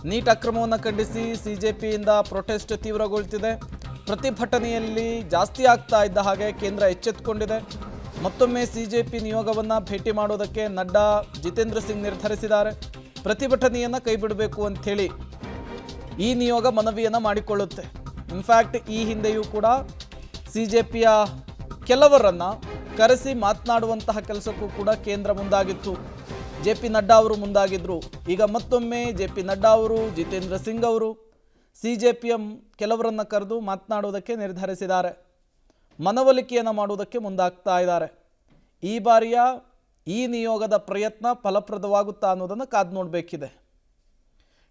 Neat ಅಕ್ರಮವನ್ನು ಖಂಡಿಸಿ ಸಿಜೆಪಿಯಿಂದ protest ತೀವ್ರಗೊಳ್ತಿದೆ. ಪ್ರತಿಭಟನೆಯಲ್ಲಿ ಜಾಸ್ತಿ ಆಗ್ತಾ ಇದ್ದ ಹಾಗೆ ಕೇಂದ್ರ ಎಚ್ಚೆತ್ತುಕೊಂಡಿದೆ. ಮತ್ತೊಮ್ಮೆ ಸಿಜೆಪಿ ನಿಯೋಗವನ್ನು ಭೇಟಿ ಮಾಡೋದಕ್ಕೆ ನಡ್ಡಾ ಜಿತೇಂದ್ರ ಸಿಂಗ್ ನಿರ್ಧರಿಸಿದ್ದಾರೆ. ಪ್ರತಿಭಟನೆಯನ್ನು ಕೈಬಿಡಬೇಕು ಅಂಥೇಳಿ ಈ ನಿಯೋಗ ಮನವಿಯನ್ನು ಮಾಡಿಕೊಳ್ಳುತ್ತೆ. ಇನ್ಫ್ಯಾಕ್ಟ್ ಈ ಹಿಂದೆಯೂ ಕೂಡ ಸಿಜೆಪಿಯ ಕೆಲವರನ್ನು ಕರೆಸಿ ಮಾತನಾಡುವಂತಹ ಕೆಲಸಕ್ಕೂ ಕೂಡ ಕೇಂದ್ರ ಮುಂದಾಗಿತ್ತು. ಜೆ.ಪಿ. ನಡ್ಡಾ ಅವರು ಮುಂದಾಗಿದ್ದರು. ಈಗ ಮತ್ತೊಮ್ಮೆ ಜೆ.ಪಿ. ನಡ್ಡಾ ಅವರು, ಜಿತೇಂದ್ರ ಸಿಂಗ್ ಅವರು ಸಿಜೆಪಿಯ ಕೆಲವರನ್ನು ಕರೆದು ಮಾತನಾಡೋದಕ್ಕೆ ನಿರ್ಧರಿಸಿದ್ದಾರೆ. ಮನವೊಲಿಕೆಯನ್ನು ಮಾಡುವುದಕ್ಕೆ ಮುಂದಾಗ್ತಾ ಇದ್ದಾರೆ. ಈ ಬಾರಿಯ ಈ ನಿಯೋಗದ ಪ್ರಯತ್ನ ಫಲಪ್ರದವಾಗುತ್ತಾ ಅನ್ನೋದನ್ನು ಕಾದು ನೋಡಬೇಕಿದೆ.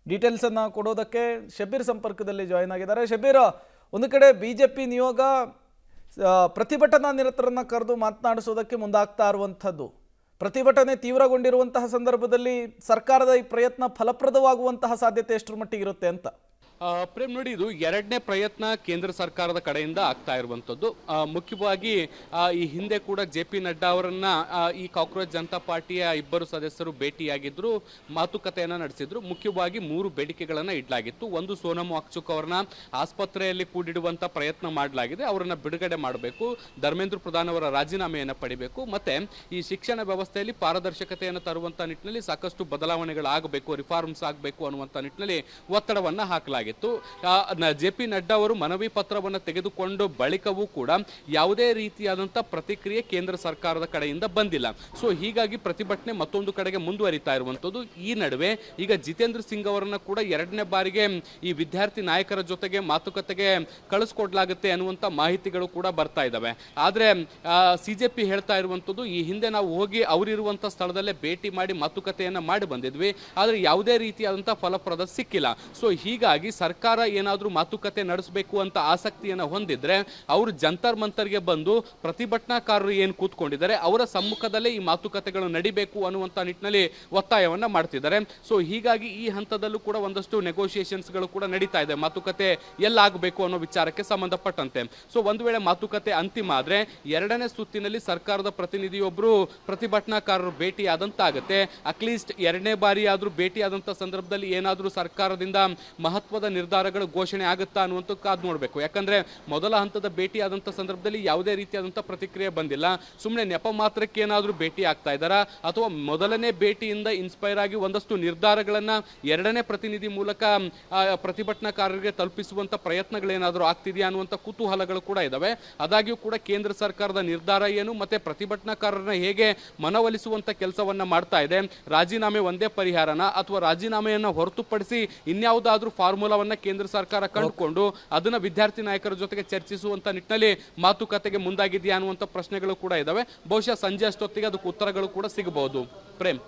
ಡೀಟೇಲ್ಸನ್ನು ಕೊಡೋದಕ್ಕೆ ಶಬೀರ್ ಸಂಪರ್ಕದಲ್ಲಿ ಜಾಯಿನ್ ಆಗಿದ್ದಾರೆ. ಶಬೀರ್, ಒಂದು ಕಡೆ ಬಿಜೆಪಿ ನಿಯೋಗ ಪ್ರತಿಭಟನಾ ನಿರತರನ್ನು ಕರೆದು ಮಾತನಾಡಿಸೋದಕ್ಕೆ ಮುಂದಾಗ್ತಾ ಇರುವಂಥದ್ದು, ಪ್ರತಿಭಟನೆ ತೀವ್ರಗೊಂಡಿರುವಂತಹ ಸಂದರ್ಭದಲ್ಲಿ ಸರ್ಕಾರದ ಈ ಪ್ರಯತ್ನ ಫಲಪ್ರದವಾಗುವಂತಹ ಸಾಧ್ಯತೆ ಎಷ್ಟರ ಮಟ್ಟಿಗೆ ಇರುತ್ತೆ ಅಂತ? ಪ್ರೇಮ್, ನೋಡಿ, ಇದು ಎರಡನೇ ಪ್ರಯತ್ನ ಕೇಂದ್ರ ಸರ್ಕಾರದ ಕಡೆಯಿಂದ ಆಗ್ತಾ ಇರುವಂಥದ್ದು. ಮುಖ್ಯವಾಗಿ ಈ ಹಿಂದೆ ಕೂಡ ಜೆ.ಪಿ. ನಡ್ಡಾ ಅವರನ್ನ ಈ ಕಾಕ್ರೋಚ್ ಜನತಾ ಪಾರ್ಟಿಯ ಇಬ್ಬರು ಸದಸ್ಯರು ಭೇಟಿಯಾಗಿದ್ರು, ಮಾತುಕತೆಯನ್ನು ನಡೆಸಿದ್ರು. ಮುಖ್ಯವಾಗಿ 3 ಬೇಡಿಕೆಗಳನ್ನು ಇಡಲಾಗಿತ್ತು. ಒಂದು, ಸೋನಮ್ ವಾಂಗ್ಚುಕ್ ಅವರನ್ನ ಆಸ್ಪತ್ರೆಯಲ್ಲಿ ಕೂಡಿಡುವಂತ ಪ್ರಯತ್ನ ಮಾಡಲಾಗಿದೆ, ಅವರನ್ನ ಬಿಡುಗಡೆ ಮಾಡಬೇಕು. ಧರ್ಮೇಂದ್ರ ಪ್ರಧಾನ್ ಅವರ ರಾಜೀನಾಮೆಯನ್ನು ಪಡಿಬೇಕು. ಮತ್ತೆ ಈ ಶಿಕ್ಷಣ ವ್ಯವಸ್ಥೆಯಲ್ಲಿ ಪಾರದರ್ಶಕತೆಯನ್ನು ತರುವಂತ ನಿಟ್ಟಿನಲ್ಲಿ ಸಾಕಷ್ಟು ಬದಲಾವಣೆಗಳಾಗಬೇಕು, ರಿಫಾರ್ಮ್ಸ್ ಆಗಬೇಕು ಅನ್ನುವಂಥ ನಿಟ್ಟಿನಲ್ಲಿ ಒತ್ತಡವನ್ನು ಹಾಕಲಾಗಿದೆ. ಜೆ.ಪಿ. ನಡ್ಡಾ ಅವರು ಮನವಿ ಪತ್ರವನ್ನು ತೆಗೆದುಕೊಂಡು ಬಳಿಕವೂ ಕೂಡ ಯಾವುದೇ ರೀತಿಯಾದಂತಹ ಪ್ರತಿಕ್ರಿಯೆ ಕೇಂದ್ರ ಸರ್ಕಾರದ ಕಡೆಯಿಂದ ಬಂದಿಲ್ಲ. ಸೊ ಹೀಗಾಗಿ ಪ್ರತಿಭಟನೆ ಮತ್ತೊಂದು ಕಡೆಗೆ ಮುಂದುವರಿತಾ ಇರುವಂತದ್ದು. ಈ ನಡುವೆ ಈಗ ಜಿತೇಂದ್ರ ಸಿಂಗ್ ಅವರನ್ನ ಕೂಡ ಎರಡನೇ ಬಾರಿಗೆ ಈ ವಿದ್ಯಾರ್ಥಿ ನಾಯಕರ ಜೊತೆಗೆ ಮಾತುಕತೆಗೆ ಕಳಿಸ್ಕೊಡ್ಲಾಗುತ್ತೆ ಅನ್ನುವಂಥ ಮಾಹಿತಿಗಳು ಕೂಡ ಬರ್ತಾ ಇದ್ದಾವೆ. ಆದ್ರೆ ಸಿಜೆಪಿ ಹೇಳ್ತಾ ಇರುವಂತದ್ದು, ಈ ಹಿಂದೆ ನಾವು ಹೋಗಿ ಅವರಿರುವಂತ ಸ್ಥಳದಲ್ಲೇ ಭೇಟಿ ಮಾಡಿ ಮಾತುಕತೆಯನ್ನ ಮಾಡಿ ಬಂದಿದ್ವಿ, ಆದ್ರೆ ಯಾವುದೇ ರೀತಿಯಾದಂತಹ ಫಲಪ್ರದ ಸಿಕ್ಕಿಲ್ಲ. ಸೊ ಹೀಗಾಗಿ ಸರ್ಕಾರ ಏನಾದರೂ ಮಾತುಕತೆ ನಡೆಸಬೇಕು ಅಂತ ಆಸಕ್ತಿಯನ್ನು ಹೊಂದಿದ್ರೆ ಅವರು ಜಂತರ್ ಮಂತರ್ಗೆ ಬಂದು ಪ್ರತಿಭಟನಾಕಾರರು ಏನು ಕೂತ್ಕೊಂಡಿದ್ದಾರೆ ಅವರ ಸಮ್ಮುಖದಲ್ಲೇ ಈ ಮಾತುಕತೆಗಳು ನಡಿಬೇಕು ಅನ್ನುವಂಥ ನಿಟ್ಟಿನಲ್ಲಿ ಒತ್ತಾಯವನ್ನ ಮಾಡ್ತಿದ್ದಾರೆ. ಸೊ ಹೀಗಾಗಿ ಈ ಹಂತದಲ್ಲೂ ಕೂಡ ಒಂದಷ್ಟು ನೆಗೋಷಿಯೇಷನ್ಸ್ಗಳು ಕೂಡ ನಡೀತಾ ಇದೆ, ಮಾತುಕತೆ ಎಲ್ಲಾಗಬೇಕು ಅನ್ನೋ ವಿಚಾರಕ್ಕೆ ಸಂಬಂಧಪಟ್ಟಂತೆ. ಸೊ ಒಂದು ವೇಳೆ ಮಾತುಕತೆ ಅಂತಿಮ ಆದ್ರೆ ಎರಡನೇ ಸುತ್ತಿನಲ್ಲಿ ಸರ್ಕಾರದ ಪ್ರತಿನಿಧಿಯೊಬ್ಬರು ಪ್ರತಿಭಟನಾಕಾರರು ಭೇಟಿಯಾದಂತಾಗುತ್ತೆ. ಅಟ್ಲೀಸ್ಟ್ ಎರಡನೇ ಬಾರಿ ಆದ್ರೂ ಭೇಟಿಯಾದಂಥ ಸಂದರ್ಭದಲ್ಲಿ ಏನಾದರೂ ಸರ್ಕಾರದಿಂದ ಮಹತ್ವದ ನಿರ್ಧಾರಗಳು ಘೋಷಣೆ ಆಗುತ್ತಾ ಅನ್ನುವಂಥ ಕಾದು ನೋಡಬೇಕು. ಯಾಕಂದ್ರೆ ಮೊದಲ ಹಂತದ ಭೇಟಿ ಆದಂಥ ಸಂದರ್ಭದಲ್ಲಿ ಯಾವುದೇ ರೀತಿಯಾದಂಥ ಪ್ರತಿಕ್ರಿಯೆ ಬಂದಿಲ್ಲ. ಸುಮ್ಮನೆ ನೆಪ ಮಾತ್ರಕ್ಕೆ ಏನಾದರೂ ಭೇಟಿ ಆಗ್ತಾ ಇದ್ದಾರಾ, ಅಥವಾ ಮೊದಲನೇ ಭೇಟಿಯಿಂದ ಇನ್ಸ್ಪೈರ್ ಆಗಿ ಒಂದಷ್ಟು ನಿರ್ಧಾರಗಳನ್ನ ಎರಡನೇ ಪ್ರತಿನಿಧಿ ಮೂಲಕ ಪ್ರತಿಭಟನಾಕಾರರಿಗೆ ತಲುಪಿಸುವಂತ ಪ್ರಯತ್ನಗಳೇನಾದರೂ ಆಗ್ತಿದೆಯಾ ಅನ್ನುವಂಥ ಕುತೂಹಲಗಳು ಕೂಡ ಇದಾವೆ. ಆದಾಗ್ಯೂ ಕೂಡ ಕೇಂದ್ರ ಸರ್ಕಾರದ ನಿರ್ಧಾರ ಏನು ಮತ್ತೆ ಪ್ರತಿಭಟನಾಕಾರರನ್ನ ಹೇಗೆ ಮನವೊಲಿಸುವಂತ ಕೆಲಸವನ್ನ ಮಾಡ್ತಾ ಇದೆ, ರಾಜೀನಾಮೆ ಒಂದೇ ಪರಿಹಾರನ ಅಥವಾ ರಾಜೀನಾಮೆಯನ್ನ ಹೊರತುಪಡಿಸಿ ಇನ್ಯಾವುದಾದ್ರೂ ಫಾರ್ಮುಲಾವನ್ನ ಕೇಂದ್ರ ಸರ್ಕಾರ ಕಂಡುಕೊಂಡು ಅದನ್ನ ವಿದ್ಯಾರ್ಥಿ ನಾಯಕರ ಜೊತೆಗೆ ಚರ್ಚಿಸುವಂತ ನಿಟ್ಟಿನಲ್ಲಿ ಮಾತುಕತೆಗೆ ಮುಂದಾಗಿದೆಯಾ ಅನ್ನುವಂಥ ಪ್ರಶ್ನೆಗಳು ಕೂಡ ಇದಾವೆ. ಬಹುಶಃ ಸಂಜೆ ಅಷ್ಟೊತ್ತಿಗೆ ಅದಕ್ಕೆ ಉತ್ತರಗಳು ಕೂಡ ಸಿಗಬಹುದು. ಪ್ರೇಮ್.